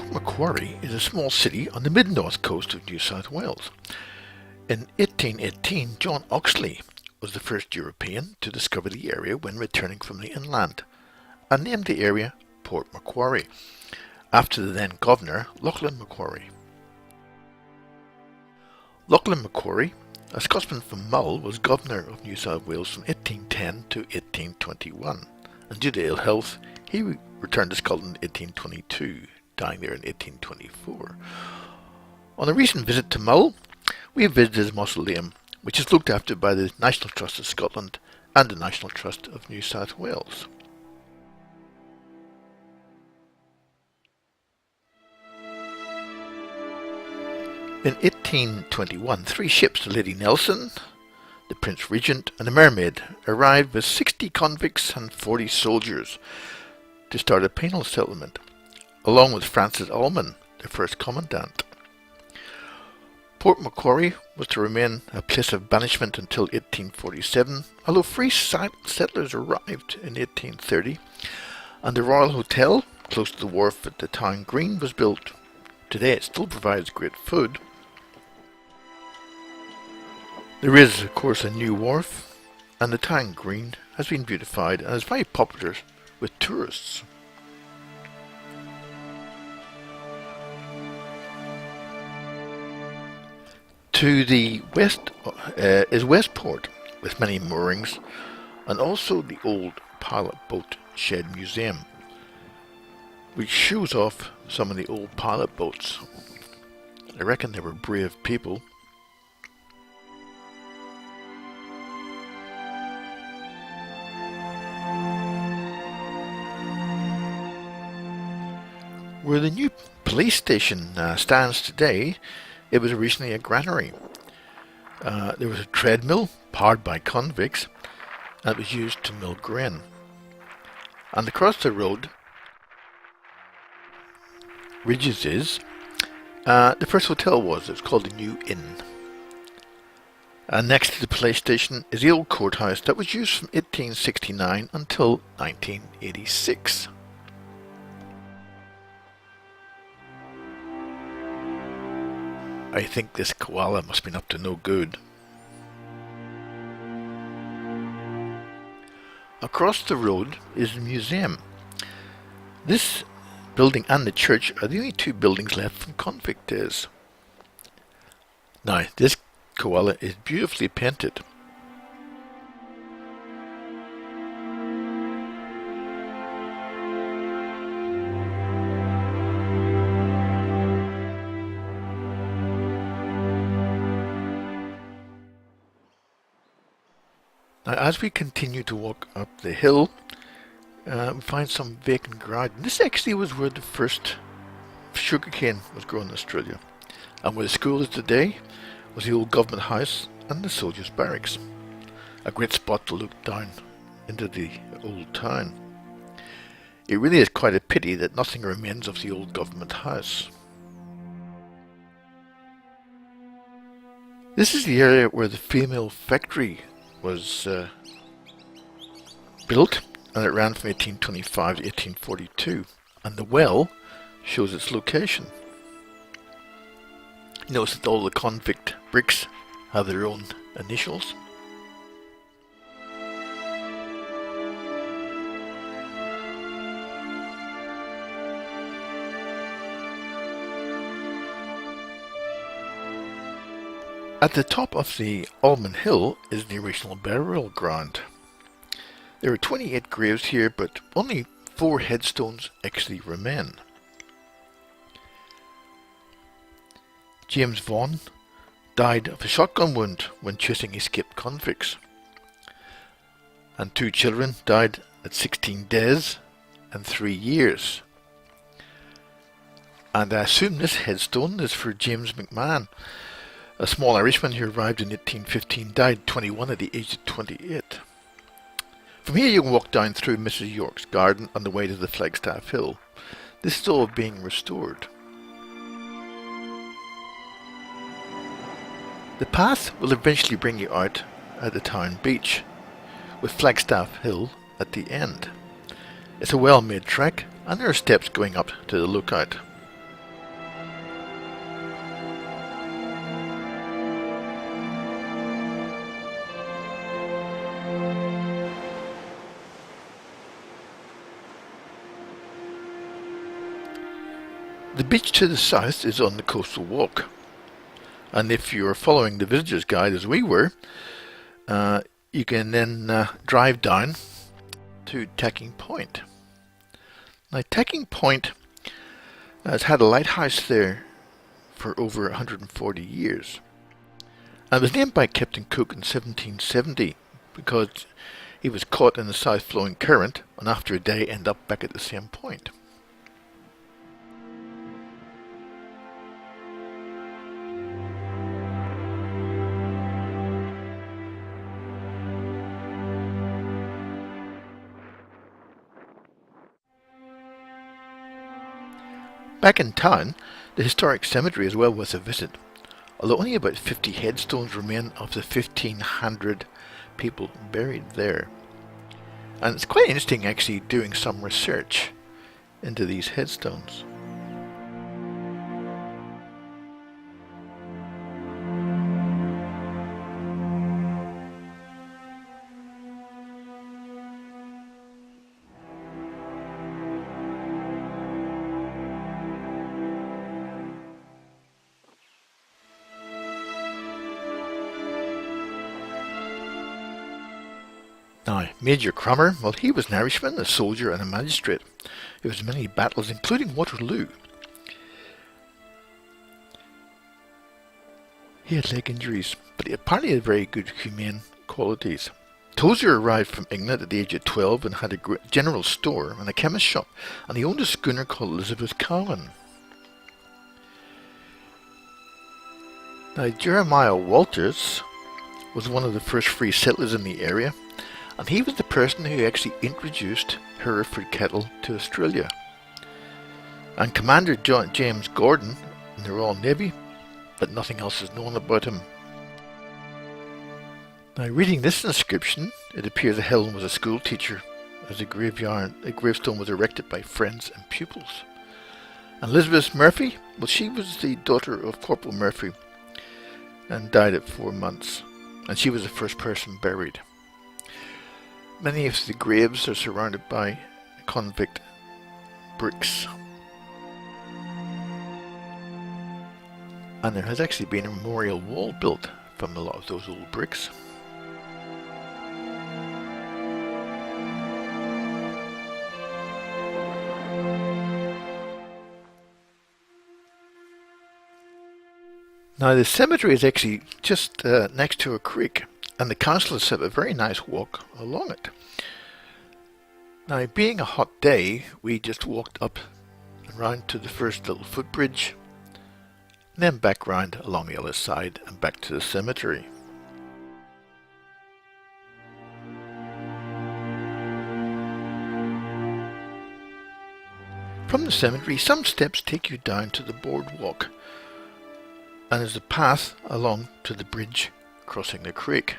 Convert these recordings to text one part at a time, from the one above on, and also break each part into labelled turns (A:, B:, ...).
A: Port Macquarie is a small city on the mid-north coast of New South Wales. In 1818, John Oxley was the first European to discover the area when returning from the inland, and named the area Port Macquarie, after the then governor, Lachlan Macquarie. Lachlan Macquarie, a Scotsman from Mull, was governor of New South Wales from 1810 to 1821, and due to ill health, he returned to Scotland in 1822, dying there in 1824. On a recent visit to Mull, we visited his mausoleum, which is looked after by the National Trust of Scotland and the National Trust of New South Wales. In 1821, 3 ships, the Lady Nelson, the Prince Regent and the Mermaid, arrived with 60 convicts and 40 soldiers to start a penal settlement, along with Francis Ullman, the first commandant. Port Macquarie was to remain a place of banishment until 1847, although free settlers arrived in 1830, and the Royal Hotel, close to the wharf at the town green, was built. Today it still provides great food. There is, of course, a new wharf, and the town green has been beautified and is very popular with tourists. To the west is Westport, with many moorings, and also the old pilot boat shed museum, which shows off some of the old pilot boats. I reckon they were brave people. Where the new police station stands today, it was originally a granary. There was a treadmill powered by convicts, and it was used to mill grain. And across the road, Ridges is, the first hotel was. It was called the New Inn. And next to the police station is the old courthouse that was used from 1869 until 1986. I think this koala must have been up to no good. Across the road is the museum. This building and the church are the only 2 buildings left from convict days. Now, this koala is beautifully painted. Now, as we continue to walk up the hill, we find some vacant ground. This actually was where the first sugarcane was grown in Australia, and where the school is today was the old government house and the soldiers' barracks. A great spot to look down into the old town. It really is quite a pity that nothing remains of the old government house. This is the area where the female factory was built, and it ran from 1825 to 1842, and the well shows its location. Notice that all the convict bricks have their own initials. At the top of the Almond Hill is the original burial ground. There are 28 graves here, but only 4 headstones actually remain. James Vaughan died of a shotgun wound when chasing escaped convicts, and 2 children died at 16 days and 3 years. And I assume this headstone is for James McMahon, a small Irishman who arrived in 1815, died 21 at the age of 28. From here you can walk down through Mrs. York's garden on the way to the Flagstaff Hill. This is all being restored. The path will eventually bring you out at the town beach, with Flagstaff Hill at the end. It's a well-made trek, and there are steps going up to the lookout. The beach to the south is on the coastal walk, and if you're following the visitor's guide as we were, you can then drive down to Tacking Point. Now, Tacking Point has had a lighthouse there for over 140 years. And it was named by Captain Cook in 1770 because he was caught in the south flowing current and after a day ended up back at the same point. Back in town, the historic cemetery is well worth a visit, although only about 50 headstones remain of the 1500 people buried there. And it's quite interesting actually doing some research into these headstones. Now, Major Cromer, well, he was an Irishman, a soldier and a magistrate. There was many battles, including Waterloo. He had leg injuries, but he apparently had very good humane qualities. Tozer arrived from England at the age of 12 and had a general store and a chemist shop, and he owned a schooner called Elizabeth Cowan. Now, Jeremiah Walters was one of the first free settlers in the area, and he was the person who actually introduced Hereford cattle to Australia. And Commander James Gordon in the Royal Navy, but nothing else is known about him. Now, reading this inscription, it appears that Helen was a school teacher, as a gravestone was erected by friends and pupils. And Elizabeth Murphy, well, she was the daughter of Corporal Murphy and died at 4 months, and she was the first person buried. Many of the graves are surrounded by convict bricks. And there has actually been a memorial wall built from a lot of those old bricks. Now, the cemetery is actually just next to a creek, and the council has set a very nice walk along it. Now, being a hot day, we just walked up and round to the first little footbridge, and then back round along the other side and back to the cemetery. From the cemetery, some steps take you down to the boardwalk, and there's a path along to the bridge crossing the creek.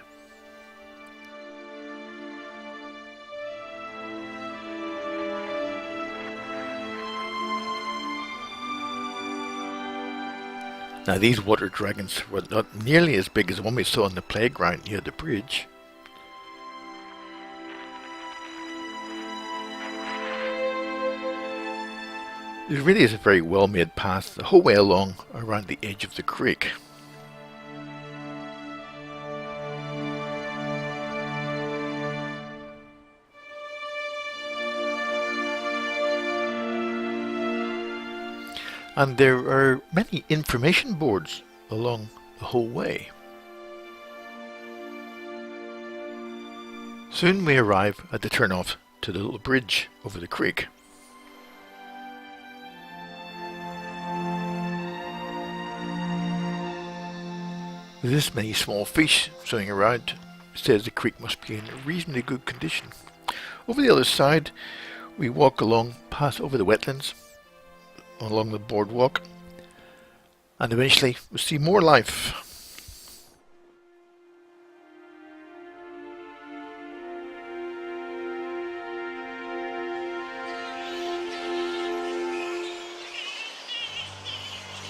A: Now, these water dragons were not nearly as big as the one we saw on the playground near the bridge. It really is a very well made path the whole way along around the edge of the creek. And there are many information boards along the whole way. Soon we arrive at the turnoff to the little bridge over the creek. With this many small fish swimming around, it says the creek must be in reasonably good condition. Over the other side, we walk along, pass over the wetlands, along the boardwalk, and eventually we see more life.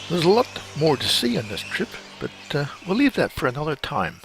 A: There's a lot more to see on this trip, but we'll leave that for another time.